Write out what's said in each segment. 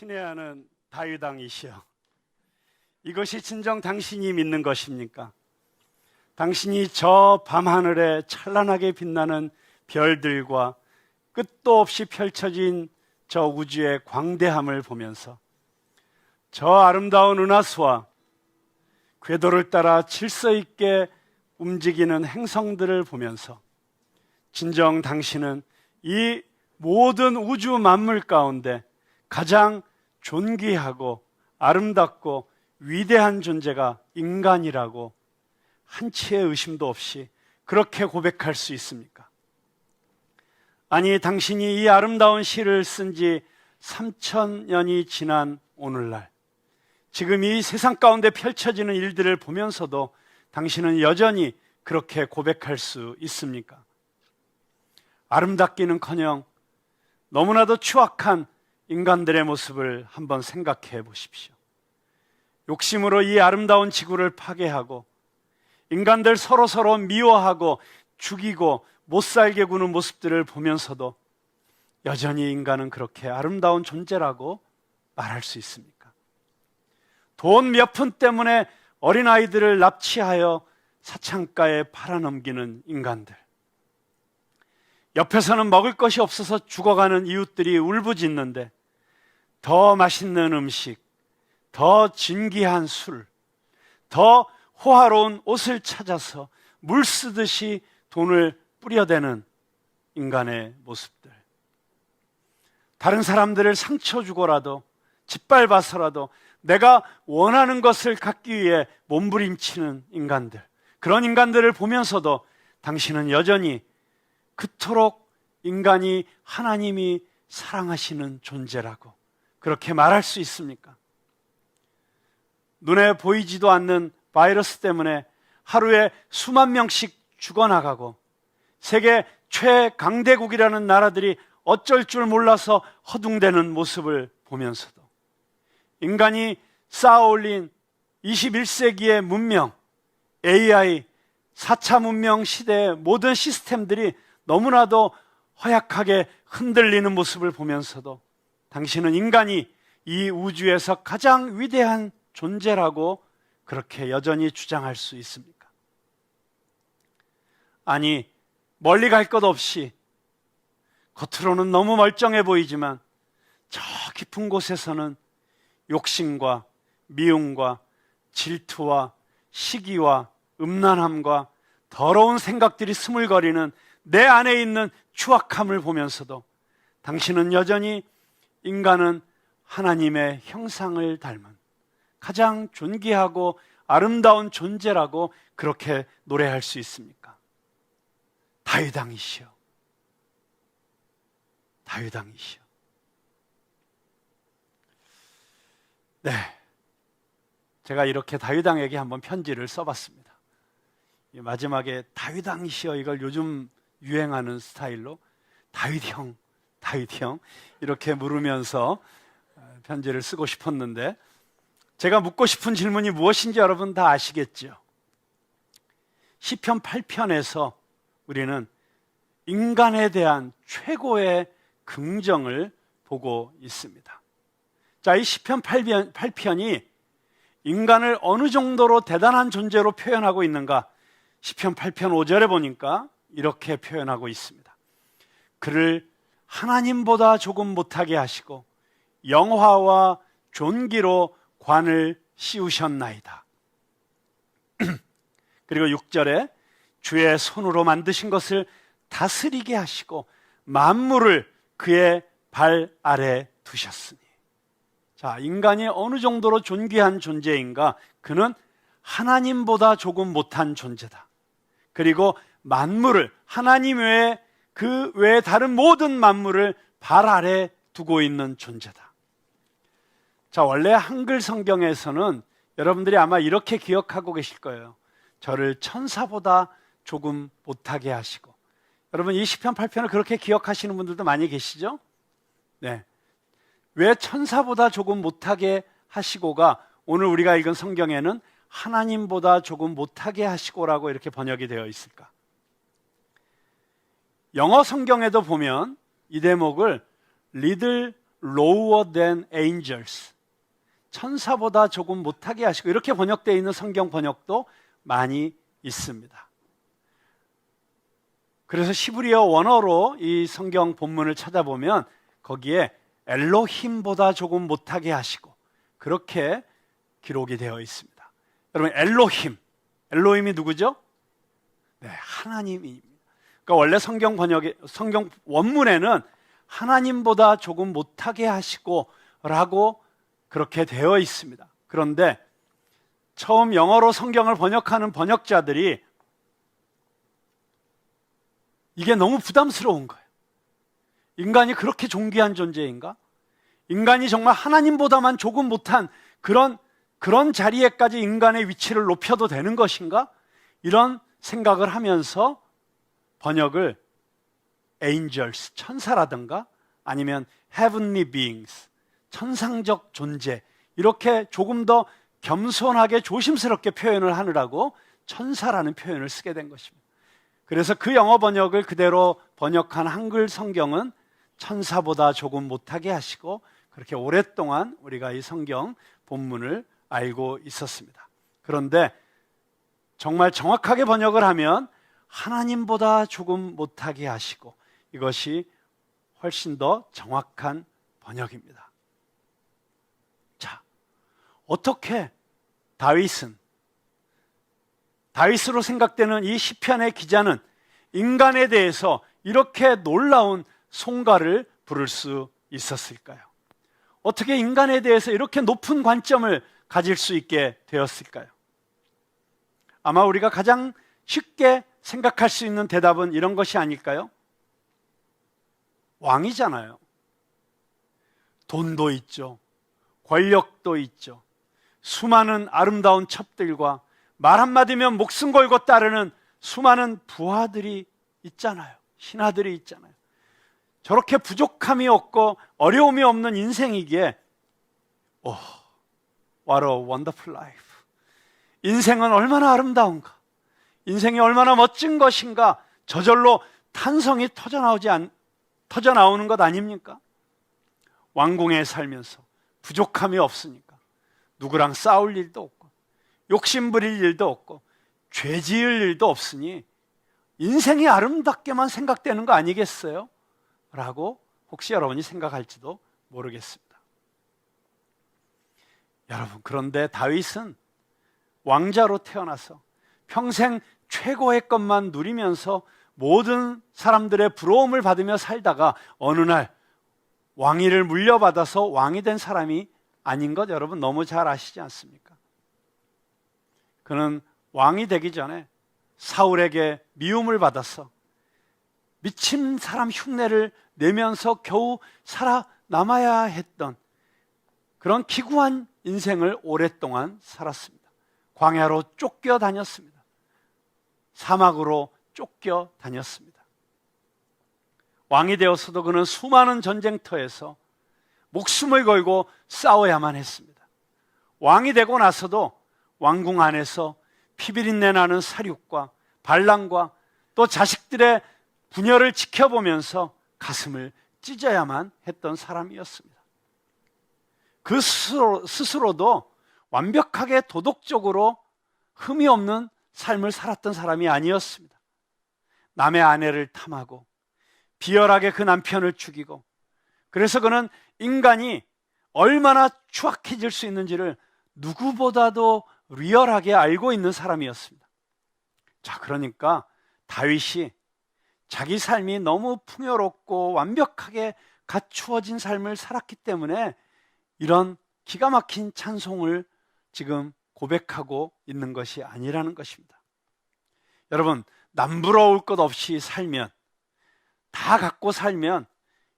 친애하는 다윗왕이시여, 이것이 진정 당신이 믿는 것입니까? 당신이 저 밤하늘에 찬란하게 빛나는 별들과 끝도 없이 펼쳐진 저 우주의 광대함을 보면서 저 아름다운 은하수와 궤도를 따라 질서 있게 움직이는 행성들을 보면서 진정 당신은 이 모든 우주 만물 가운데 가장 존귀하고 아름답고 위대한 존재가 인간이라고 한치의 의심도 없이 그렇게 고백할 수 있습니까? 아니, 당신이 이 아름다운 시를 쓴 지 3000년이 지난 오늘날, 지금 이 세상 가운데 펼쳐지는 일들을 보면서도 당신은 여전히 그렇게 고백할 수 있습니까? 아름답기는커녕 너무나도 추악한 인간들의 모습을 한번 생각해 보십시오. 욕심으로 이 아름다운 지구를 파괴하고 인간들 서로 미워하고 죽이고 못살게 구는 모습들을 보면서도 여전히 인간은 그렇게 아름다운 존재라고 말할 수 있습니까? 돈 몇 푼 때문에 어린아이들을 납치하여 사창가에 팔아넘기는 인간들, 옆에서는 먹을 것이 없어서 죽어가는 이웃들이 울부짖는데 더 맛있는 음식, 더 진귀한 술, 더 호화로운 옷을 찾아서 물 쓰듯이 돈을 뿌려대는 인간의 모습들, 다른 사람들을 상처 주고라도 짓밟아서라도 내가 원하는 것을 갖기 위해 몸부림치는 인간들, 그런 인간들을 보면서도 당신은 여전히 그토록 인간이 하나님이 사랑하시는 존재라고 그렇게 말할 수 있습니까? 눈에 보이지도 않는 바이러스 때문에 하루에 수만 명씩 죽어나가고 세계 최강대국이라는 나라들이 어쩔 줄 몰라서 허둥대는 모습을 보면서도 인간이 쌓아올린 21세기의 문명, AI, 4차 문명 시대의 모든 시스템들이 너무나도 허약하게 흔들리는 모습을 보면서도 당신은 인간이 이 우주에서 가장 위대한 존재라고 그렇게 여전히 주장할 수 있습니까? 아니, 멀리 갈 것 없이 겉으로는 너무 멀쩡해 보이지만 저 깊은 곳에서는 욕심과 미움과 질투와 시기와 음란함과 더러운 생각들이 스물거리는 내 안에 있는 추악함을 보면서도 당신은 여전히 인간은 하나님의 형상을 닮은 가장 존귀하고 아름다운 존재라고 그렇게 노래할 수 있습니까? 다윗왕이시여, 다윗왕이시여. 네, 제가 이렇게 다윗왕에게 한번 편지를 써봤습니다. 마지막에 다윗왕이시여, 이걸 요즘 유행하는 스타일로 다윗형, 다윗형 이렇게 물으면서 편지를 쓰고 싶었는데, 제가 묻고 싶은 질문이 무엇인지 여러분 다 아시겠죠? 시편 8편에서 우리는 인간에 대한 최고의 긍정을 보고 있습니다. 자, 이 시편 8편이 인간을 어느 정도로 대단한 존재로 표현하고 있는가? 시편 8편 5절에 보니까 이렇게 표현하고 있습니다. 그를 하나님보다 조금 못하게 하시고 영화와 존귀로 관을 씌우셨나이다. 그리고 6절에 주의 손으로 만드신 것을 다스리게 하시고 만물을 그의 발 아래 두셨으니. 자, 인간이 어느 정도로 존귀한 존재인가? 그는 하나님보다 조금 못한 존재다. 그리고 만물을, 하나님 외에 그 외에 다른 모든 만물을 발 아래 두고 있는 존재다. 자, 원래 한글 성경에서는 여러분들이 아마 이렇게 기억하고 계실 거예요. 저를 천사보다 조금 못하게 하시고. 여러분, 이 시편 8편을 그렇게 기억하시는 분들도 많이 계시죠? 네. 왜 천사보다 조금 못하게 하시고가 오늘 우리가 읽은 성경에는 하나님보다 조금 못하게 하시고라고 이렇게 번역이 되어 있을까? 영어 성경에도 보면 이 대목을 little lower than angels. 천사보다 조금 못하게 하시고, 이렇게 번역되어 있는 성경 번역도 많이 있습니다. 그래서 시브리어 원어로 이 성경 본문을 찾아보면 거기에 엘로힘보다 조금 못하게 하시고, 그렇게 기록이 되어 있습니다. 여러분, 엘로힘이 누구죠? 네, 하나님입니다. 그러니까 원래 성경 원문에는 하나님보다 조금 못하게 하시고 라고 그렇게 되어 있습니다. 그런데 처음 영어로 성경을 번역하는 번역자들이 이게 너무 부담스러운 거예요. 인간이 그렇게 존귀한 존재인가? 인간이 정말 하나님보다만 조금 못한 그런 자리에까지 인간의 위치를 높여도 되는 것인가? 이런 생각을 하면서 번역을 angels, 천사라든가 아니면 heavenly beings, 천상적 존재, 이렇게 조금 더 겸손하게 조심스럽게 표현을 하느라고 천사라는 표현을 쓰게 된 것입니다. 그래서 그 영어 번역을 그대로 번역한 한글 성경은 천사보다 조금 못하게 하시고, 그렇게 오랫동안 우리가 이 성경 본문을 알고 있었습니다. 그런데 정말 정확하게 번역을 하면 하나님보다 조금 못하게 하시고, 이것이 훨씬 더 정확한 번역입니다. 자, 어떻게 다윗으로 생각되는 이 시편의 기자는 인간에 대해서 이렇게 놀라운 송가를 부를 수 있었을까요? 어떻게 인간에 대해서 이렇게 높은 관점을 가질 수 있게 되었을까요? 아마 우리가 가장 쉽게 생각할 수 있는 대답은 이런 것이 아닐까요? 왕이잖아요. 돈도 있죠. 권력도 있죠. 수많은 아름다운 첩들과 말 한마디면 목숨 걸고 따르는 수많은 부하들이 있잖아요. 신하들이 있잖아요. 저렇게 부족함이 없고 어려움이 없는 인생이기에 what a wonderful life. 인생은 얼마나 아름다운가, 인생이 얼마나 멋진 것인가, 저절로 탄성이 터져나오는 것 아닙니까? 왕궁에 살면서 부족함이 없으니까 누구랑 싸울 일도 없고 욕심 부릴 일도 없고 죄 지을 일도 없으니 인생이 아름답게만 생각되는 거 아니겠어요? 라고 혹시 여러분이 생각할지도 모르겠습니다. 여러분, 그런데 다윗은 왕자로 태어나서 평생 최고의 것만 누리면서 모든 사람들의 부러움을 받으며 살다가 어느 날 왕위를 물려받아서 왕이 된 사람이 아닌 것 여러분 너무 잘 아시지 않습니까? 그는 왕이 되기 전에 사울에게 미움을 받아서 미친 사람 흉내를 내면서 겨우 살아남아야 했던 그런 기구한 인생을 오랫동안 살았습니다. 광야로 쫓겨다녔습니다. 사막으로 쫓겨다녔습니다. 왕이 되었어도 그는 수많은 전쟁터에서 목숨을 걸고 싸워야만 했습니다. 왕이 되고 나서도 왕궁 안에서 피비린내 나는 사륙과 반란과 또 자식들의 분열을 지켜보면서 가슴을 찢어야만 했던 사람이었습니다. 그 스스로도 완벽하게 도덕적으로 흠이 없는 삶을 살았던 사람이 아니었습니다. 남의 아내를 탐하고 비열하게 그 남편을 죽이고, 그래서 그는 인간이 얼마나 추악해질 수 있는지를 누구보다도 리얼하게 알고 있는 사람이었습니다. 자, 그러니까 다윗이 자기 삶이 너무 풍요롭고 완벽하게 갖추어진 삶을 살았기 때문에 이런 기가 막힌 찬송을 지금 고백하고 있는 것이 아니라는 것입니다. 여러분, 남부러울 것 없이 살면, 다 갖고 살면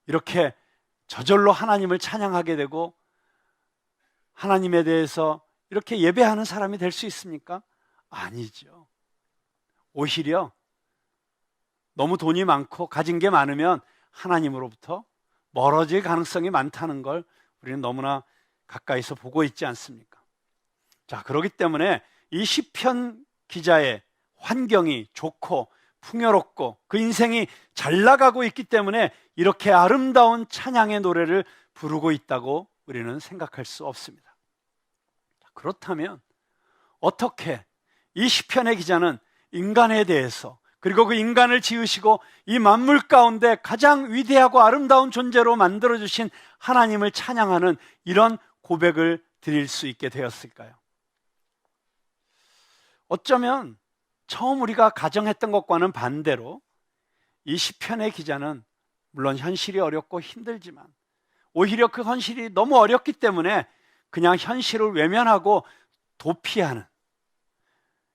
이렇게 저절로 하나님을 찬양하게 되고 하나님에 대해서 이렇게 예배하는 사람이 될 수 있습니까? 아니죠. 오히려 너무 돈이 많고 가진 게 많으면 하나님으로부터 멀어질 가능성이 많다는 걸 우리는 너무나 가까이서 보고 있지 않습니까? 자, 그렇기 때문에 이 시편 기자의 환경이 좋고 풍요롭고 그 인생이 잘 나가고 있기 때문에 이렇게 아름다운 찬양의 노래를 부르고 있다고 우리는 생각할 수 없습니다. 그렇다면 어떻게 이 시편의 기자는 인간에 대해서, 그리고 그 인간을 지으시고 이 만물 가운데 가장 위대하고 아름다운 존재로 만들어주신 하나님을 찬양하는 이런 고백을 드릴 수 있게 되었을까요? 어쩌면 처음 우리가 가정했던 것과는 반대로 이 시편의 기자는 물론 현실이 어렵고 힘들지만 오히려 그 현실이 너무 어렵기 때문에 그냥 현실을 외면하고 도피하는,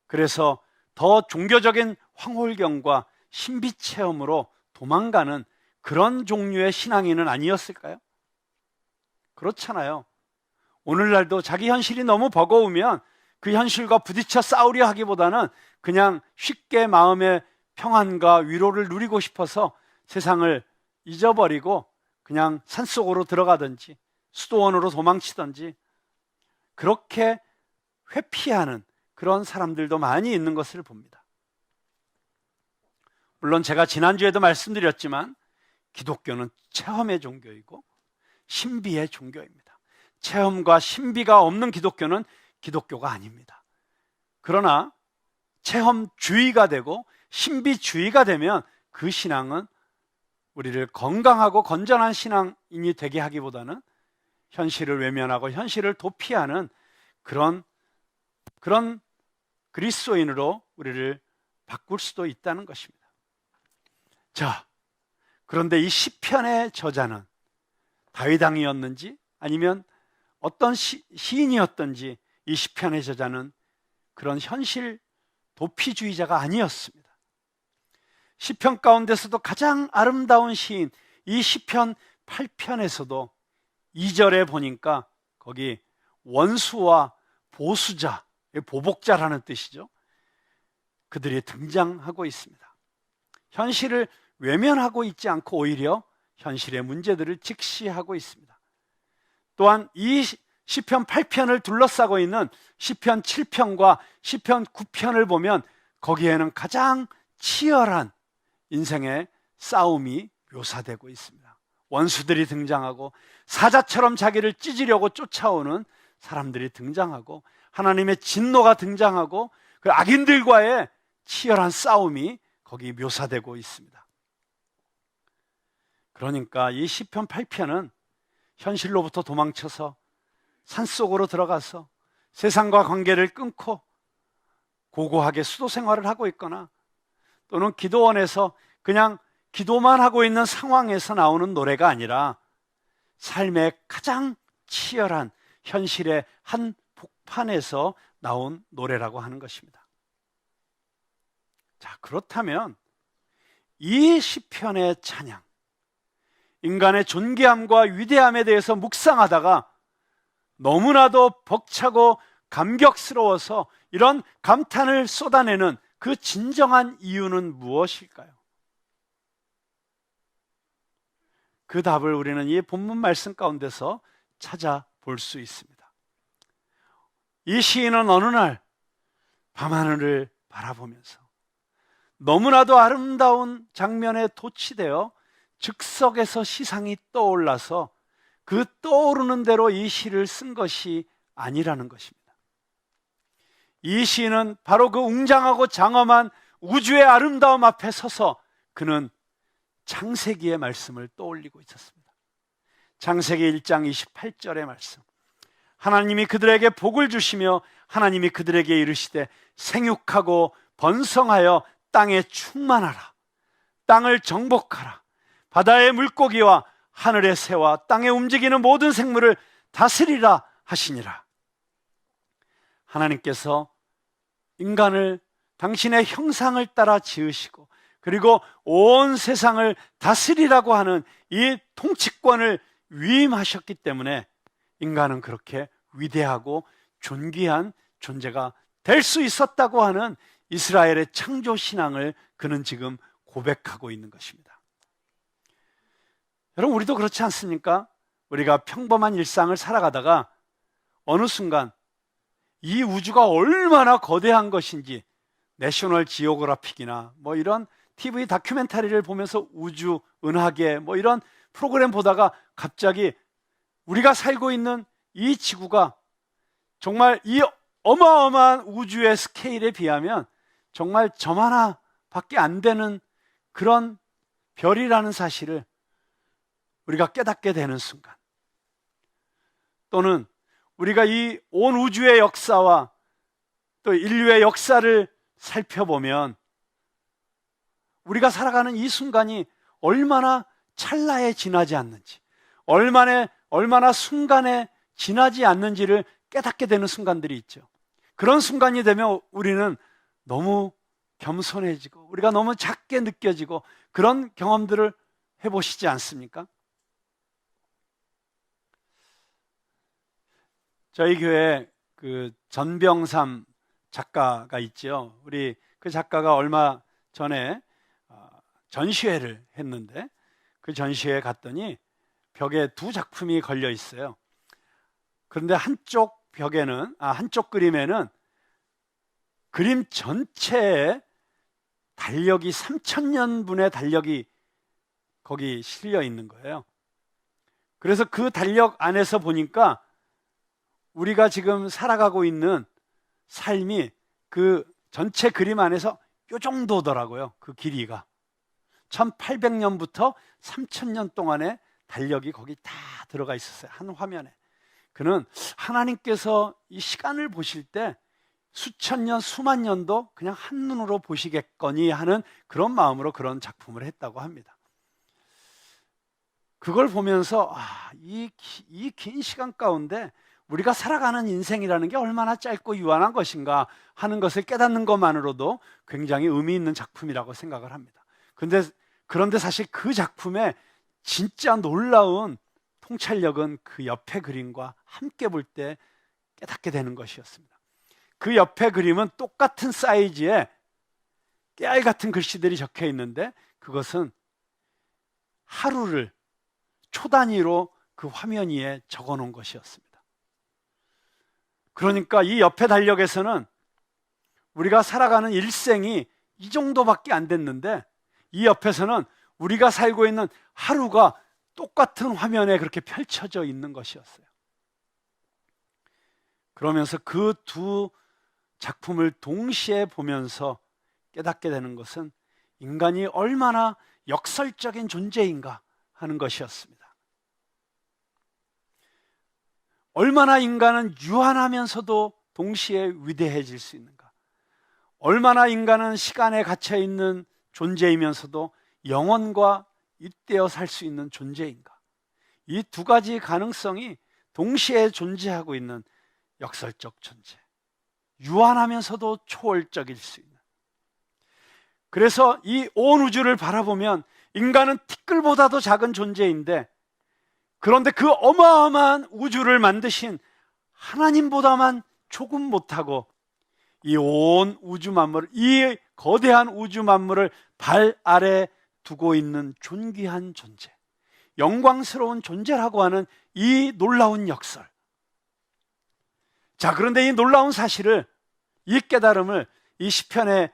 그래서 더 종교적인 황홀경과 신비체험으로 도망가는 그런 종류의 신앙인은 아니었을까요? 그렇잖아요. 오늘날도 자기 현실이 너무 버거우면 그 현실과 부딪혀 싸우려 하기보다는 그냥 쉽게 마음의 평안과 위로를 누리고 싶어서 세상을 잊어버리고 그냥 산속으로 들어가든지 수도원으로 도망치든지 그렇게 회피하는 그런 사람들도 많이 있는 것을 봅니다. 물론 제가 지난주에도 말씀드렸지만 기독교는 체험의 종교이고 신비의 종교입니다. 체험과 신비가 없는 기독교는 기독교가 아닙니다. 그러나 체험주의가 되고 신비주의가 되면 그 신앙은 우리를 건강하고 건전한 신앙인이 되게 하기보다는 현실을 외면하고 현실을 도피하는 그런 그리스도인으로 우리를 바꿀 수도 있다는 것입니다. 자, 그런데 이 시편의 저자는 다윗 왕이었는지 아니면 어떤 시인이었던지 이 시편의 저자는 그런 현실 도피주의자가 아니었습니다. 시편 가운데서도 가장 아름다운 시인 이 시편 8편에서도 2절에 보니까 거기 원수와 보수자, 보복자라는 뜻이죠. 그들이 등장하고 있습니다. 현실을 외면하고 있지 않고 오히려 현실의 문제들을 직시하고 있습니다. 또한 이 시편 8편을 둘러싸고 있는 시편 7편과 시편 9편을 보면 거기에는 가장 치열한 인생의 싸움이 묘사되고 있습니다. 원수들이 등장하고 사자처럼 자기를 찢으려고 쫓아오는 사람들이 등장하고 하나님의 진노가 등장하고 그 악인들과의 치열한 싸움이 거기 묘사되고 있습니다. 그러니까 이 시편 8편은 현실로부터 도망쳐서 산속으로 들어가서 세상과 관계를 끊고 고고하게 수도 생활을 하고 있거나 또는 기도원에서 그냥 기도만 하고 있는 상황에서 나오는 노래가 아니라 삶의 가장 치열한 현실의 한 복판에서 나온 노래라고 하는 것입니다. 자, 그렇다면 이 시편의 찬양, 인간의 존귀함과 위대함에 대해서 묵상하다가 너무나도 벅차고 감격스러워서 이런 감탄을 쏟아내는 그 진정한 이유는 무엇일까요? 그 답을 우리는 이 본문 말씀 가운데서 찾아볼 수 있습니다. 이 시인은 어느 날 밤하늘을 바라보면서 너무나도 아름다운 장면에 도취되어 즉석에서 시상이 떠올라서 그 떠오르는 대로 이 시를 쓴 것이 아니라는 것입니다. 이 시인은 바로 그 웅장하고 장엄한 우주의 아름다움 앞에 서서 그는 창세기의 말씀을 떠올리고 있었습니다. 창세기 1장 28절의 말씀, 하나님이 그들에게 복을 주시며 하나님이 그들에게 이르시되 생육하고 번성하여 땅에 충만하라, 땅을 정복하라, 바다의 물고기와 하늘의 새와 땅에 움직이는 모든 생물을 다스리라 하시니라. 하나님께서 인간을 당신의 형상을 따라 지으시고 그리고 온 세상을 다스리라고 하는 이 통치권을 위임하셨기 때문에 인간은 그렇게 위대하고 존귀한 존재가 될 수 있었다고 하는 이스라엘의 창조 신앙을 그는 지금 고백하고 있는 것입니다. 여러분, 우리도 그렇지 않습니까? 우리가 평범한 일상을 살아가다가 어느 순간 이 우주가 얼마나 거대한 것인지 내셔널 지오그래픽이나 뭐 이런 TV 다큐멘터리를 보면서 우주, 은하계 뭐 이런 프로그램 보다가 갑자기 우리가 살고 있는 이 지구가 정말 이 어마어마한 우주의 스케일에 비하면 정말 점 하나밖에 안 되는 그런 별이라는 사실을 우리가 깨닫게 되는 순간, 또는 우리가 이 온 우주의 역사와 또 인류의 역사를 살펴보면 우리가 살아가는 이 순간이 얼마나 찰나에 지나지 않는지, 얼마나 순간에 지나지 않는지를 깨닫게 되는 순간들이 있죠. 그런 순간이 되면 우리는 너무 겸손해지고 우리가 너무 작게 느껴지고 그런 경험들을 해보시지 않습니까? 저희 교회에 그 전병삼 작가가 있죠. 우리 그 작가가 얼마 전에 전시회를 했는데 그 전시회에 갔더니 벽에 두 작품이 걸려 있어요. 그런데 한쪽 그림에는 그림 전체에 달력이 3000년분의 달력이 거기 실려 있는 거예요. 그래서 그 달력 안에서 보니까 우리가 지금 살아가고 있는 삶이 그 전체 그림 안에서 요 정도더라고요. 그 길이가 1800년부터 3000년 동안의 달력이 거기 다 들어가 있었어요. 한 화면에. 그는 하나님께서 이 시간을 보실 때 수천 년, 수만 년도 그냥 한눈으로 보시겠거니 하는 그런 마음으로 그런 작품을 했다고 합니다. 그걸 보면서 이 긴 시간 가운데 우리가 살아가는 인생이라는 게 얼마나 짧고 유한한 것인가 하는 것을 깨닫는 것만으로도 굉장히 의미 있는 작품이라고 생각을 합니다. 그런데 사실 그 작품의 진짜 놀라운 통찰력은 그 옆에 그림과 함께 볼 때 깨닫게 되는 것이었습니다. 그 옆에 그림은 똑같은 사이즈의 깨알 같은 글씨들이 적혀 있는데 그것은 하루를 초 단위로 그 화면 위에 적어 놓은 것이었습니다. 그러니까 이 옆에 달력에서는 우리가 살아가는 일생이 이 정도밖에 안 됐는데 이 옆에서는 우리가 살고 있는 하루가 똑같은 화면에 그렇게 펼쳐져 있는 것이었어요. 그러면서 그 두 작품을 동시에 보면서 깨닫게 되는 것은 인간이 얼마나 역설적인 존재인가 하는 것이었습니다. 얼마나 인간은 유한하면서도 동시에 위대해질 수 있는가, 얼마나 인간은 시간에 갇혀있는 존재이면서도 영원과 잇대어 살 수 있는 존재인가. 이 두 가지 가능성이 동시에 존재하고 있는 역설적 존재, 유한하면서도 초월적일 수 있는. 그래서 이 온 우주를 바라보면 인간은 티끌보다도 작은 존재인데, 그런데 그 어마어마한 우주를 만드신 하나님보다만 조금 못하고 이 온 우주 만물을, 이 거대한 우주 만물을 발 아래 두고 있는 존귀한 존재, 영광스러운 존재라고 하는 이 놀라운 역설. 자, 그런데 이 놀라운 사실을, 이 깨달음을 이 시편의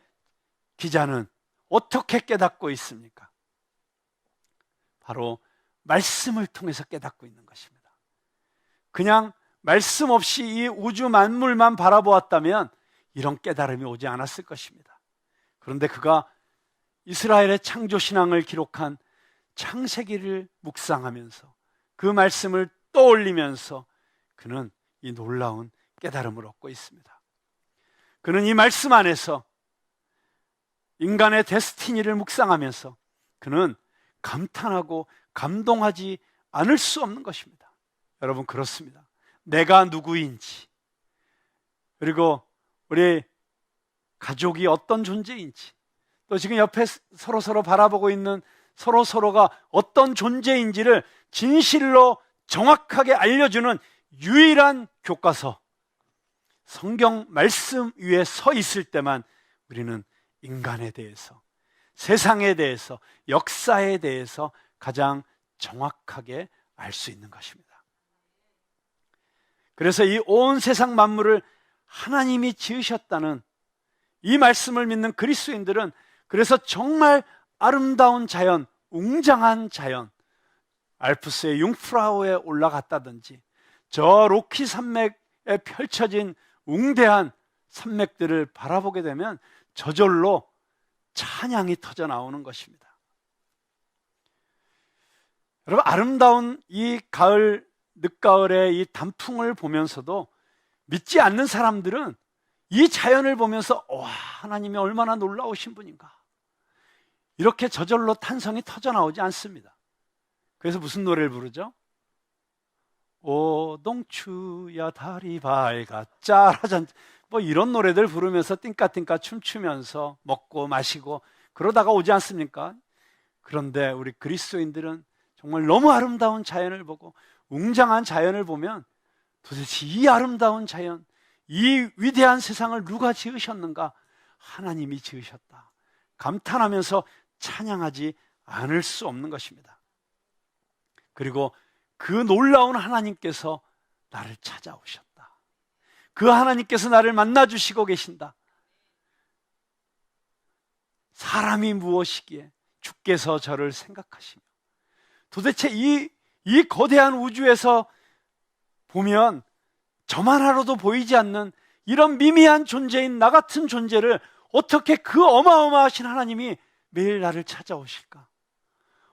기자는 어떻게 깨닫고 있습니까? 바로 말씀을 통해서 깨닫고 있는 것입니다. 그냥 말씀 없이 이 우주 만물만 바라보았다면 이런 깨달음이 오지 않았을 것입니다. 그런데 그가 이스라엘의 창조신앙을 기록한 창세기를 묵상하면서 그 말씀을 떠올리면서 그는 이 놀라운 깨달음을 얻고 있습니다. 그는 이 말씀 안에서 인간의 데스티니를 묵상하면서 그는 감탄하고 감동하지 않을 수 없는 것입니다. 여러분, 그렇습니다. 내가 누구인지, 그리고 우리 가족이 어떤 존재인지, 또 지금 옆에 서로 바라보고 있는 서로가 어떤 존재인지를 진실로 정확하게 알려주는 유일한 교과서, 성경 말씀 위에 서 있을 때만 우리는 인간에 대해서, 세상에 대해서, 역사에 대해서 가장 정확하게 알 수 있는 것입니다. 그래서 이 온 세상 만물을 하나님이 지으셨다는 이 말씀을 믿는 그리스도인들은 그래서 정말 아름다운 자연, 웅장한 자연, 알프스의 융프라우에 올라갔다든지 저 로키 산맥에 펼쳐진 웅대한 산맥들을 바라보게 되면 저절로 찬양이 터져 나오는 것입니다. 여러분, 아름다운 이 가을, 늦가을의 이 단풍을 보면서도 믿지 않는 사람들은 이 자연을 보면서 와, 하나님이 얼마나 놀라우신 분인가, 이렇게 저절로 탄성이 터져 나오지 않습니다. 그래서 무슨 노래를 부르죠? 오동추야 달이 밝아 짜라잔, 뭐 이런 노래들 부르면서 띵까띵까 춤추면서 먹고 마시고 그러다가 오지 않습니까? 그런데 우리 그리스도인들은 정말 너무 아름다운 자연을 보고 웅장한 자연을 보면 도대체 이 아름다운 자연, 이 위대한 세상을 누가 지으셨는가? 하나님이 지으셨다 감탄하면서 찬양하지 않을 수 없는 것입니다. 그리고 그 놀라운 하나님께서 나를 찾아오셨다. 그 하나님께서 나를 만나주시고 계신다. 사람이 무엇이기에 주께서 저를 생각하시며, 도대체 이 거대한 우주에서 보면 저만 하러도 보이지 않는 이런 미미한 존재인 나 같은 존재를 어떻게 그 어마어마하신 하나님이 매일 나를 찾아오실까?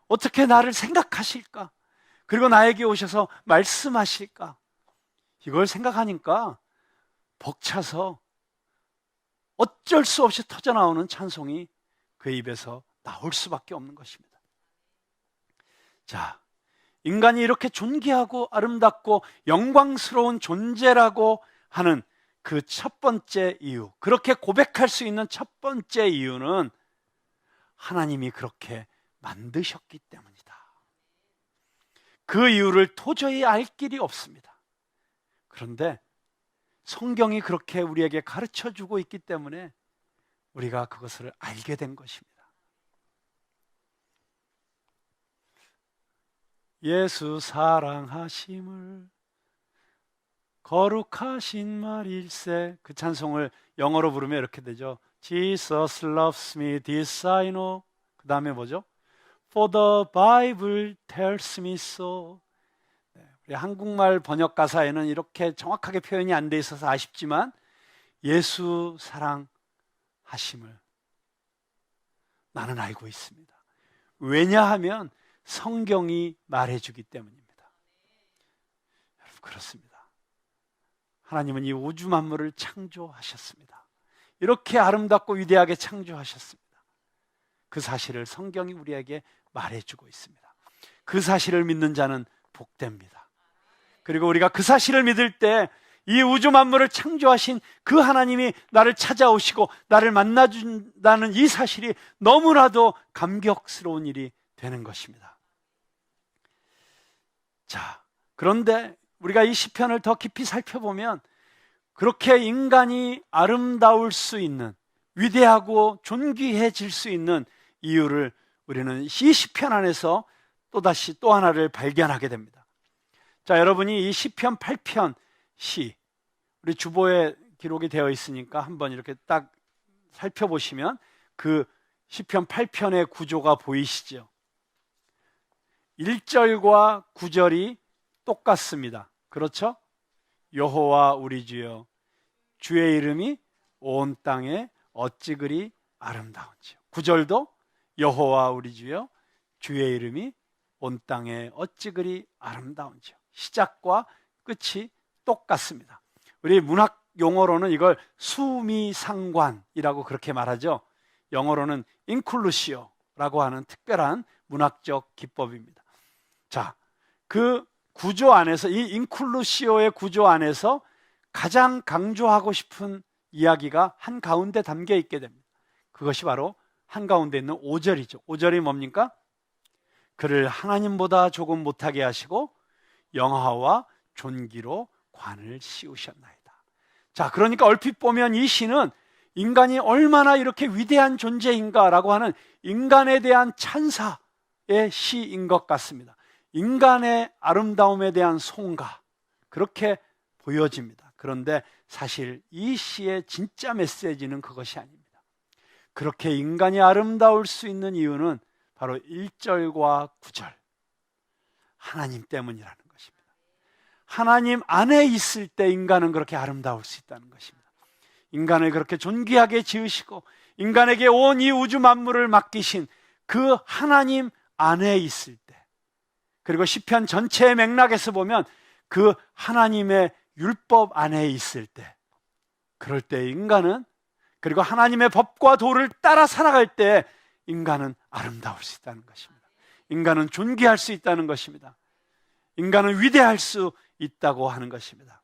어떻게 나를 생각하실까? 그리고 나에게 오셔서 말씀하실까? 이걸 생각하니까 벅차서 어쩔 수 없이 터져나오는 찬송이 그 입에서 나올 수밖에 없는 것입니다. 자, 인간이 이렇게 존귀하고 아름답고 영광스러운 존재라고 하는 그 첫 번째 이유, 그렇게 고백할 수 있는 첫 번째 이유는 하나님이 그렇게 만드셨기 때문이다. 그 이유를 도저히 알 길이 없습니다. 그런데 성경이 그렇게 우리에게 가르쳐주고 있기 때문에 우리가 그것을 알게 된 것입니다. 예수 사랑하심을 거룩하신 말일세, 그 찬송을 영어로 부르면 이렇게 되죠. Jesus loves me, this I know. 그 다음에 뭐죠? For the Bible tells me so. 우리 한국말 번역 가사에는 이렇게 정확하게 표현이 안 돼 있어서 아쉽지만 예수 사랑하심을 나는 알고 있습니다. 왜냐하면 성경이 말해주기 때문입니다. 여러분, 그렇습니다. 하나님은 이 우주 만물을 창조하셨습니다. 이렇게 아름답고 위대하게 창조하셨습니다. 그 사실을 성경이 우리에게 말해주고 있습니다. 그 사실을 믿는 자는 복됩니다. 그리고 우리가 그 사실을 믿을 때 이 우주 만물을 창조하신 그 하나님이 나를 찾아오시고 나를 만나준다는 이 사실이 너무나도 감격스러운 일이 되는 것입니다. 자, 그런데 우리가 이 시편을 더 깊이 살펴보면 그렇게 인간이 아름다울 수 있는, 위대하고 존귀해질 수 있는 이유를 우리는 이 시편 안에서 또다시 또 하나를 발견하게 됩니다. 자, 여러분이 이 시편 8편 시, 우리 주보에 기록이 되어 있으니까 한번 이렇게 딱 살펴보시면 그 시편 8편의 구조가 보이시죠? 1절과 9절이 똑같습니다. 그렇죠? 여호와 우리 주여, 주의 이름이 온 땅에 어찌 그리 아름다운지요. 9절도 여호와 우리 주여, 주의 이름이 온 땅에 어찌 그리 아름다운지요. 시작과 끝이 똑같습니다. 우리 문학 용어로는 이걸 수미상관이라고 그렇게 말하죠. 영어로는 inclusiv라고 하는 특별한 문학적 기법입니다. 자, 그 구조 안에서, 이 inclusive의 구조 안에서 가장 강조하고 싶은 이야기가 한가운데 담겨 있게 됩니다. 그것이 바로 한가운데 있는 5절이죠. 5절이 뭡니까? 그를 하나님보다 조금 못하게 하시고 영화와 존귀로 관을 씌우셨나이다. 자, 그러니까 얼핏 보면 이 시는 인간이 얼마나 이렇게 위대한 존재인가라고 하는 인간에 대한 찬사의 시인 것 같습니다. 인간의 아름다움에 대한 송가, 그렇게 보여집니다. 그런데 사실 이 시의 진짜 메시지는 그것이 아닙니다. 그렇게 인간이 아름다울 수 있는 이유는 바로 1절과 9절, 하나님 때문이라는 것입니다. 하나님 안에 있을 때 인간은 그렇게 아름다울 수 있다는 것입니다. 인간을 그렇게 존귀하게 지으시고 인간에게 온 이 우주 만물을 맡기신 그 하나님 안에 있을 때, 그리고 시편 전체의 맥락에서 보면 그 하나님의 율법 안에 있을 때, 그럴 때 인간은, 그리고 하나님의 법과 도를 따라 살아갈 때 인간은 아름다울 수 있다는 것입니다. 인간은 존귀할 수 있다는 것입니다. 인간은 위대할 수 있다고 하는 것입니다.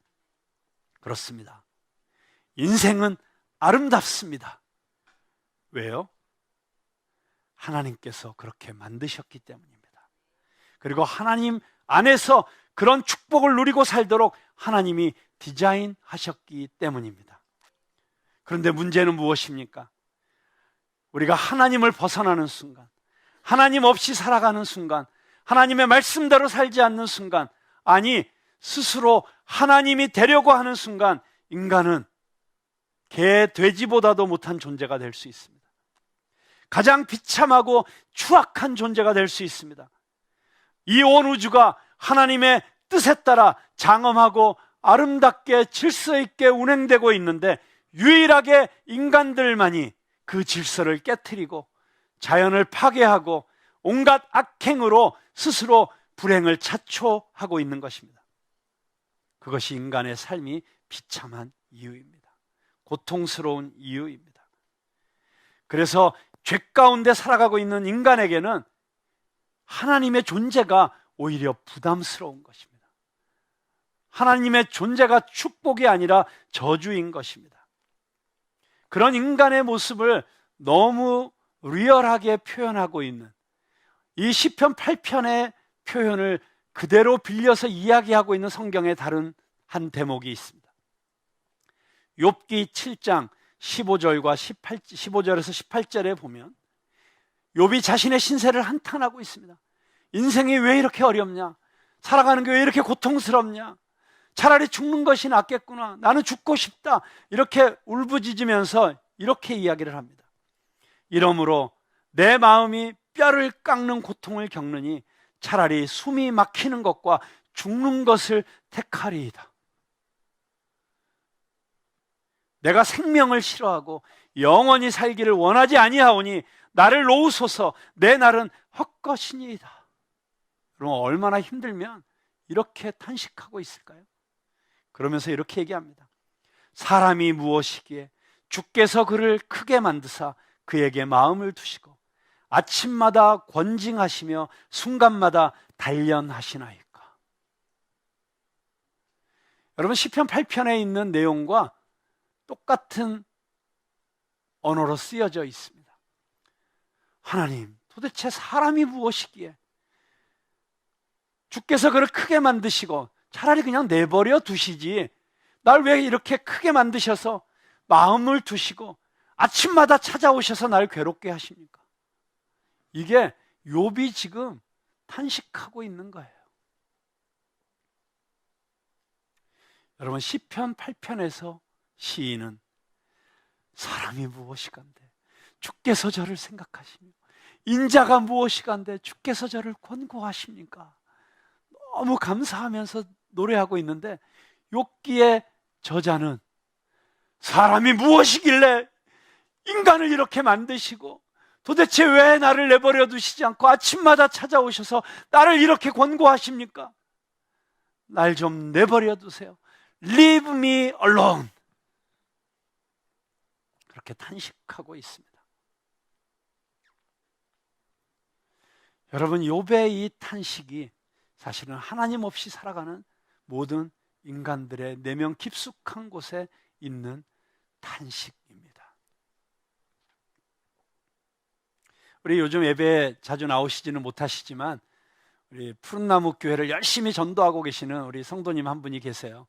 그렇습니다. 인생은 아름답습니다. 왜요? 하나님께서 그렇게 만드셨기 때문입니다. 그리고 하나님 안에서 그런 축복을 누리고 살도록 하나님이 디자인하셨기 때문입니다. 그런데 문제는 무엇입니까? 우리가 하나님을 벗어나는 순간, 하나님 없이 살아가는 순간, 하나님의 말씀대로 살지 않는 순간, 아니 스스로 하나님이 되려고 하는 순간 인간은 개, 돼지보다도 못한 존재가 될 수 있습니다. 가장 비참하고 추악한 존재가 될 수 있습니다. 이 온 우주가 하나님의 뜻에 따라 장엄하고 아름답게 질서 있게 운행되고 있는데 유일하게 인간들만이 그 질서를 깨트리고 자연을 파괴하고 온갖 악행으로 스스로 불행을 자초하고 있는 것입니다. 그것이 인간의 삶이 비참한 이유입니다. 고통스러운 이유입니다. 그래서 죄 가운데 살아가고 있는 인간에게는 하나님의 존재가 오히려 부담스러운 것입니다. 하나님의 존재가 축복이 아니라 저주인 것입니다. 그런 인간의 모습을 너무 리얼하게 표현하고 있는 이 시편 8편의 표현을 그대로 빌려서 이야기하고 있는 성경의 다른 한 대목이 있습니다. 욥기 7장 15절과 15절에서 18절에 보면 욥이 자신의 신세를 한탄하고 있습니다. 인생이 왜 이렇게 어렵냐? 살아가는 게 왜 이렇게 고통스럽냐? 차라리 죽는 것이 낫겠구나. 나는 죽고 싶다. 이렇게 울부짖으면서 이렇게 이야기를 합니다. 이러므로 내 마음이 뼈를 깎는 고통을 겪느니 차라리 숨이 막히는 것과 죽는 것을 택하리이다. 내가 생명을 싫어하고 영원히 살기를 원하지 아니하오니 나를 놓으소서. 내 날은 헛것이니이다. 여러분, 얼마나 힘들면 이렇게 탄식하고 있을까요? 그러면서 이렇게 얘기합니다. 사람이 무엇이기에 주께서 그를 크게 만드사 그에게 마음을 두시고 아침마다 권징하시며 순간마다 단련하시나이까. 여러분, 시편 8편에 있는 내용과 똑같은 언어로 쓰여져 있습니다. 하나님, 도대체 사람이 무엇이기에 주께서 그를 크게 만드시고 차라리 그냥 내버려 두시지 날 왜 이렇게 크게 만드셔서 마음을 두시고 아침마다 찾아오셔서 날 괴롭게 하십니까? 이게 욥이 지금 탄식하고 있는 거예요. 여러분, 시편 8편에서 시인은 사람이 무엇이간데 주께서 저를 생각하시며 인자가 무엇이간데 주께서 저를 권고하십니까? 너무 감사하면서 노래하고 있는데 욥기의 저자는 사람이 무엇이길래 인간을 이렇게 만드시고 도대체 왜 나를 내버려 두시지 않고 아침마다 찾아오셔서 나를 이렇게 권고하십니까? 날 좀 내버려 두세요. Leave me alone. 그렇게 탄식하고 있습니다. 여러분, 욥의 이 탄식이 사실은 하나님 없이 살아가는 모든 인간들의 내면 깊숙한 곳에 있는 탄식입니다. 우리 요즘 예배에 자주 나오시지는 못하시지만 우리 푸른나무 교회를 열심히 전도하고 계시는 우리 성도님 한 분이 계세요.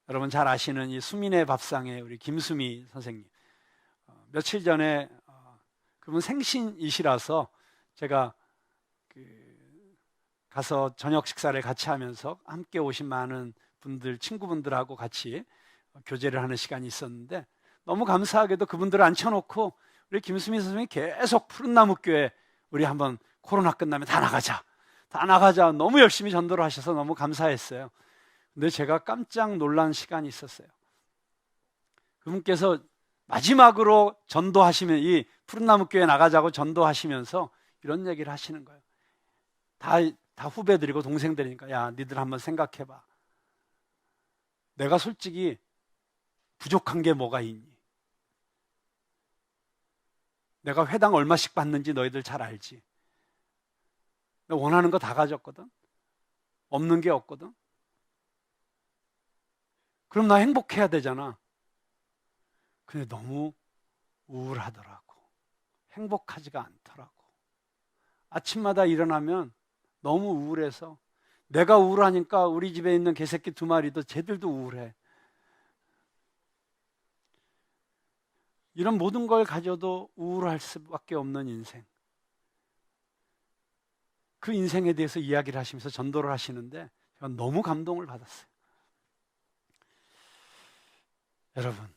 여러분 잘 아시는 이 수민의 밥상의 우리 김수미 선생님. 며칠 전에 그분 생신이시라서 제가 가서 저녁 식사를 같이 하면서 함께 오신 많은 분들, 친구분들하고 같이 교제를 하는 시간이 있었는데 너무 감사하게도 그분들을 앉혀놓고 우리 김수미 선생님이 계속 푸른나무교회 우리 한번 코로나 끝나면 다 나가자. 다 나가자. 너무 열심히 전도를 하셔서 너무 감사했어요. 근데 제가 깜짝 놀란 시간이 있었어요. 그분께서 마지막으로 전도하시면, 이 푸른나무 교회 나가자고 전도하시면서 이런 얘기를 하시는 거예요. 다 후배들이고 동생들이니까, 야, 니들 한번 생각해봐. 내가 솔직히 부족한 게 뭐가 있니? 내가 회당 얼마씩 받는지 너희들 잘 알지? 내가 원하는 거 다 가졌거든? 없는 게 없거든? 그럼 나 행복해야 되잖아. 근데 너무 우울하더라고. 행복하지가 않더라고. 아침마다 일어나면 너무 우울해서, 내가 우울하니까 우리 집에 있는 개새끼 2마리도 쟤들도 우울해. 이런 모든 걸 가져도 우울할 수밖에 없는 인생. 그 인생에 대해서 이야기를 하시면서 전도를 하시는데 제가 너무 감동을 받았어요. 여러분,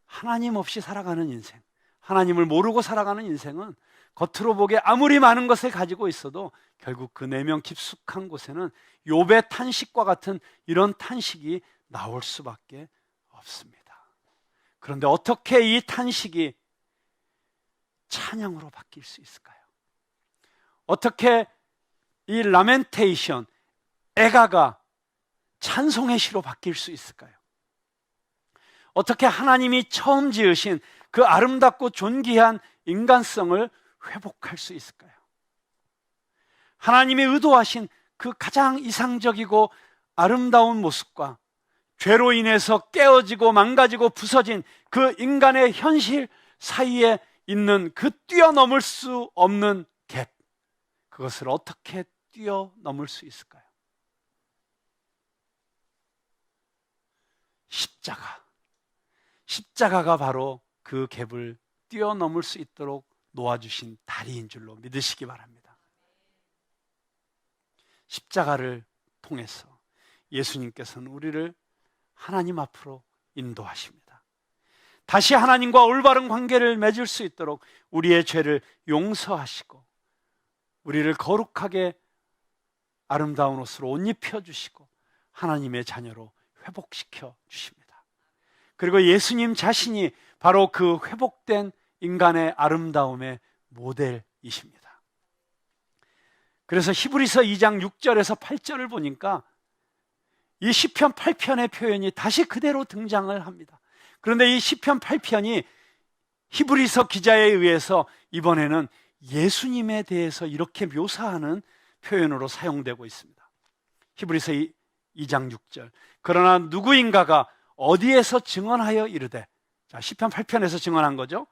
하나님 없이 살아가는 인생, 하나님을 모르고 살아가는 인생은 겉으로 보기에 아무리 많은 것을 가지고 있어도 결국 그 내면 깊숙한 곳에는 욥의 탄식과 같은 이런 탄식이 나올 수밖에 없습니다. 그런데 어떻게 이 탄식이 찬양으로 바뀔 수 있을까요? 어떻게 이 라멘테이션, 애가가 찬송의 시로 바뀔 수 있을까요? 어떻게 하나님이 처음 지으신 그 아름답고 존귀한 인간성을 회복할 수 있을까요? 하나님이 의도하신 그 가장 이상적이고 아름다운 모습과 죄로 인해서 깨어지고 망가지고 부서진 그 인간의 현실 사이에 있는 그 뛰어넘을 수 없는 갭, 그것을 어떻게 뛰어넘을 수 있을까요? 십자가가 바로 그 갭을 뛰어넘을 수 있도록 놓아주신 다리인 줄로 믿으시기 바랍니다. 십자가를 통해서 예수님께서는 우리를 하나님 앞으로 인도하십니다. 다시 하나님과 올바른 관계를 맺을 수 있도록 우리의 죄를 용서하시고 우리를 거룩하게 아름다운 옷으로 옷 입혀주시고 하나님의 자녀로 회복시켜 주십니다. 그리고 예수님 자신이 바로 그 회복된 인간의 아름다움의 모델이십니다. 그래서 히브리서 2장 6절에서 8절을 보니까 이 시편 8편의 표현이 다시 그대로 등장을 합니다. 그런데 이 시편 8편이 히브리서 기자에 의해서 이번에는 예수님에 대해서 이렇게 묘사하는 표현으로 사용되고 있습니다. 히브리서 2장 6절. 그러나 누구인가가 어디에서 증언하여 이르되, 자, 시편 8편에서 증언한 거죠.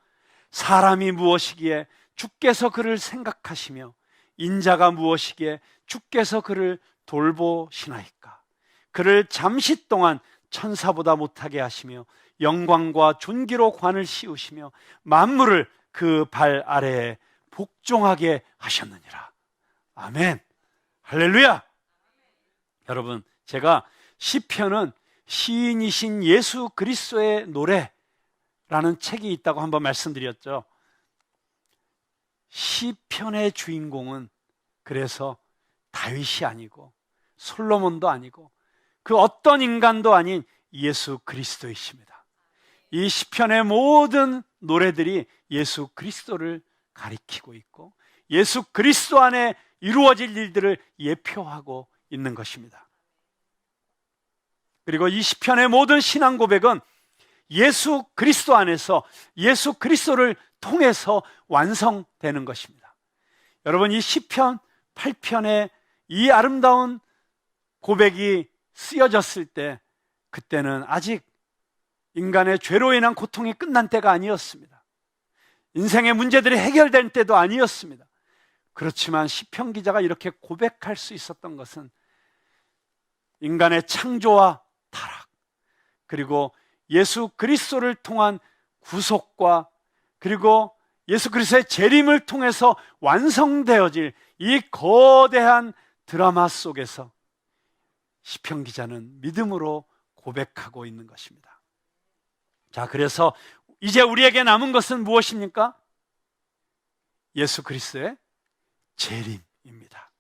사람이 무엇이기에 주께서 그를 생각하시며 인자가 무엇이기에 주께서 그를 돌보시나이까. 그를 잠시 동안 천사보다 못하게 하시며 영광과 존귀로 관을 씌우시며 만물을 그 발 아래에 복종하게 하셨느니라. 아멘. 할렐루야. 여러분, 제가 시편은 시인이신 예수 그리스도의 노래라는 책이 있다고 한번 말씀드렸죠. 시편의 주인공은 그래서 다윗이 아니고 솔로몬도 아니고 그 어떤 인간도 아닌 예수 그리스도이십니다. 이 시편의 모든 노래들이 예수 그리스도를 가리키고 있고 예수 그리스도 안에 이루어질 일들을 예표하고 있는 것입니다. 그리고 이 시편의 모든 신앙 고백은 예수 그리스도 안에서 예수 그리스도를 통해서 완성되는 것입니다. 여러분, 이 시편 8편의 이 아름다운 고백이 쓰여졌을 때 그때는 아직 인간의 죄로 인한 고통이 끝난 때가 아니었습니다. 인생의 문제들이 해결된 때도 아니었습니다. 그렇지만 시편 기자가 이렇게 고백할 수 있었던 것은 인간의 창조와 타락, 그리고 예수 그리스도를 통한 구속과 그리고 예수 그리스도의 재림을 통해서 완성되어질 이 거대한 드라마 속에서 시편 기자는 믿음으로 고백하고 있는 것입니다. 자, 그래서 이제 우리에게 남은 것은 무엇입니까? 예수 그리스도의 재림입니다.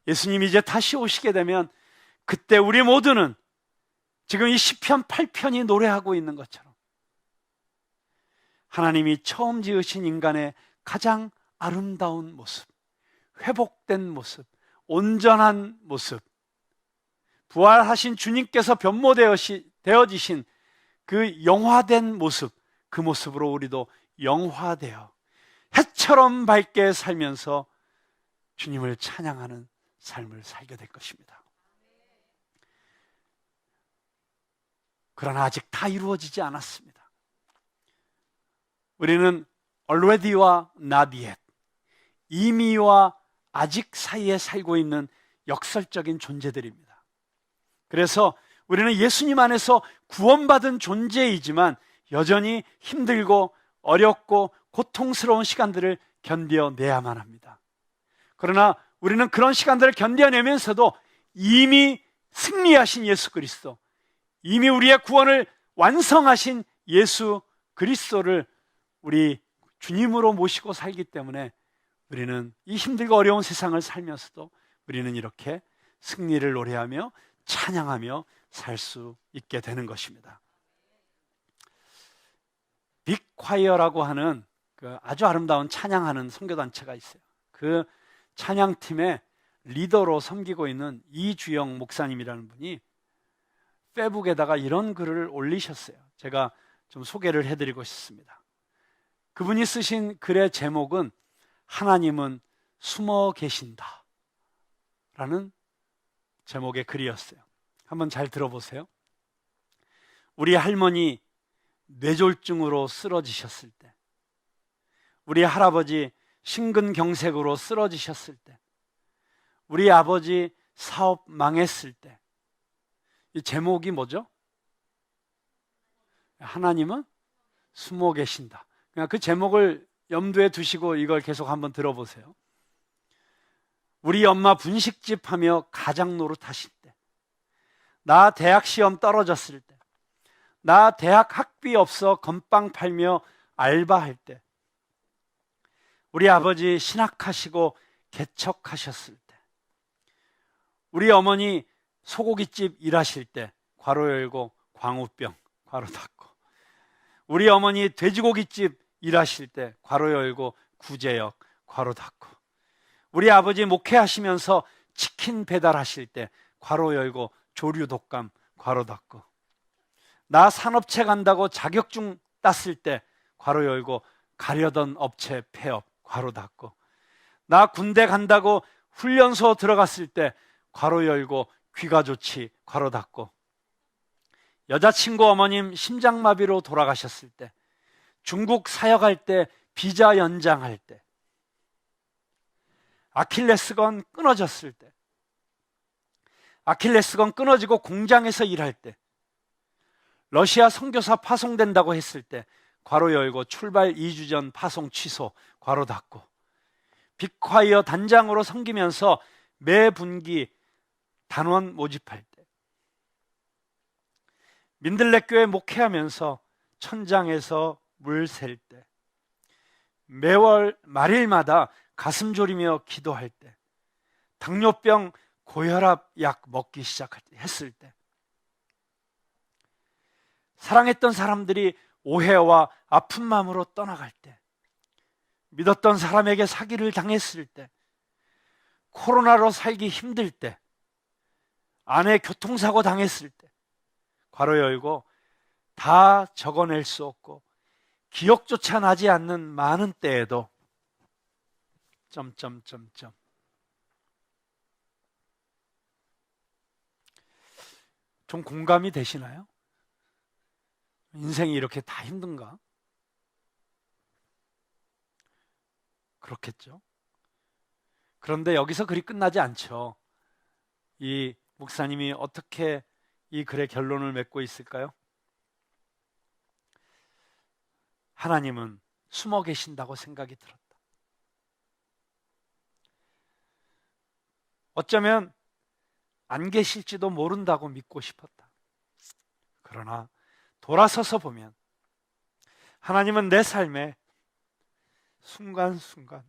예수님이 이제 다시 오시게 되면 그때 우리 모두는 지금 이 시편 8편이 노래하고 있는 것처럼 하나님이 처음 지으신 인간의 가장 아름다운 모습, 회복된 모습, 온전한 모습, 부활하신 주님께서 변모되어지신 그 영화된 모습, 그 모습으로 우리도 영화되어 해처럼 밝게 살면서 주님을 찬양하는 삶을 살게 될 것입니다. 그러나 아직 다 이루어지지 않았습니다. 우리는 already와 not yet, 이미와 아직 사이에 살고 있는 역설적인 존재들입니다. 그래서 우리는 예수님 안에서 구원받은 존재이지만 여전히 힘들고 어렵고 고통스러운 시간들을 견뎌내야만 합니다. 그러나 우리는 그런 시간들을 견뎌내면서도 이미 승리하신 예수 그리스도, 이미 우리의 구원을 완성하신 예수 그리스도를 우리 주님으로 모시고 살기 때문에 우리는 이 힘들고 어려운 세상을 살면서도 우리는 이렇게 승리를 노래하며 찬양하며 살 수 있게 되는 것입니다. 빅콰이어라고 하는 그 아주 아름다운 찬양하는 선교단체가 있어요. 그 찬양팀의 리더로 섬기고 있는 이주영 목사님이라는 분이 페북에다가 이런 글을 올리셨어요. 제가 좀 소개를 해드리고 싶습니다. 그분이 쓰신 글의 제목은 하나님은 숨어 계신다 라는 제목의 글이었어요. 한번 잘 들어보세요. 우리 할머니 뇌졸중으로 쓰러지셨을 때, 우리 할아버지 심근경색으로 쓰러지셨을 때, 우리 아버지 사업 망했을 때, 이 제목이 뭐죠? 하나님은 숨어 계신다. 그냥 그 제목을 염두에 두시고 이걸 계속 한번 들어보세요. 우리 엄마 분식집 하며 가장 노릇하실 때, 나 대학 시험 떨어졌을 때, 나 대학 학비 없어 건빵 팔며 알바할 때, 우리 아버지 신학하시고 개척하셨을 때, 우리 어머니 소고기집 일하실 때 괄호 열고 광우병 괄호 닫고, 우리 어머니 돼지고기집 일하실 때 괄호 열고 구제역 괄호 닫고, 우리 아버지 목회하시면서 치킨 배달하실 때 괄호 열고 조류 독감 괄호 닫고, 나 산업체 간다고 자격증 땄을 때 괄호 열고 가려던 업체 폐업 괄호 닫고, 나 군대 간다고 훈련소 들어갔을 때 괄호 열고 귀가 좋지 괄호 닫고, 여자친구 어머님 심장마비로 돌아가셨을 때, 중국 사역할 때 비자 연장할 때, 아킬레스건 끊어졌을 때, 아킬레스건 끊어지고 공장에서 일할 때, 러시아 선교사 파송된다고 했을 때 괄호 열고 출발 2주 전 파송 취소 괄호 닫고, 빅콰이어 단장으로 섬기면서 매 분기 단원 모집할 때, 민들레교회 목회하면서 천장에서 물 셀 때, 매월 말일마다 가슴 졸이며 기도할 때, 당뇨병 고혈압 약 먹기 했을 때, 사랑했던 사람들이 오해와 아픈 마음으로 떠나갈 때, 믿었던 사람에게 사기를 당했을 때, 코로나로 살기 힘들 때, 아내 교통사고 당했을 때, 괄호 열고 다 적어낼 수 없고 기억조차 나지 않는 많은 때에도 점점점점. 좀 공감이 되시나요? 인생이 이렇게 다 힘든가? 그렇겠죠. 그런데 여기서 글이 끝나지 않죠. 이 목사님이 어떻게 이 글의 결론을 맺고 있을까요? 하나님은 숨어 계신다고 생각이 들었다. 어쩌면 안 계실지도 모른다고 믿고 싶었다. 그러나 돌아서서 보면 하나님은 내 삶에 순간순간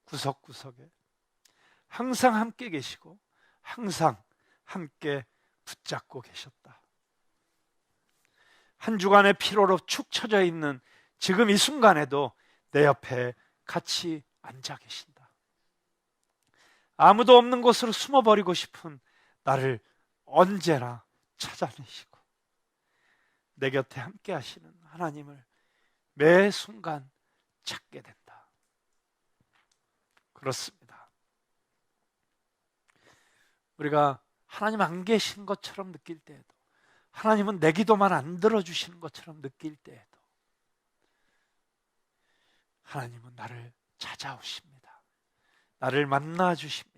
구석구석에 항상 함께 계시고 항상 함께 붙잡고 계셨다. 한 주간의 피로로 축 처져 있는 지금 이 순간에도 내 옆에 같이 앉아 계신다. 아무도 없는 곳으로 숨어버리고 싶은 나를 언제나 찾아내시고 내 곁에 함께 하시는 하나님을 매 순간 찾게 된다. 그렇습니다. 우리가 하나님 안 계신 것처럼 느낄 때에도, 하나님은 내 기도만 안 들어주시는 것처럼 느낄 때에도 하나님은 나를 찾아오십니다. 나를 만나 주십니다.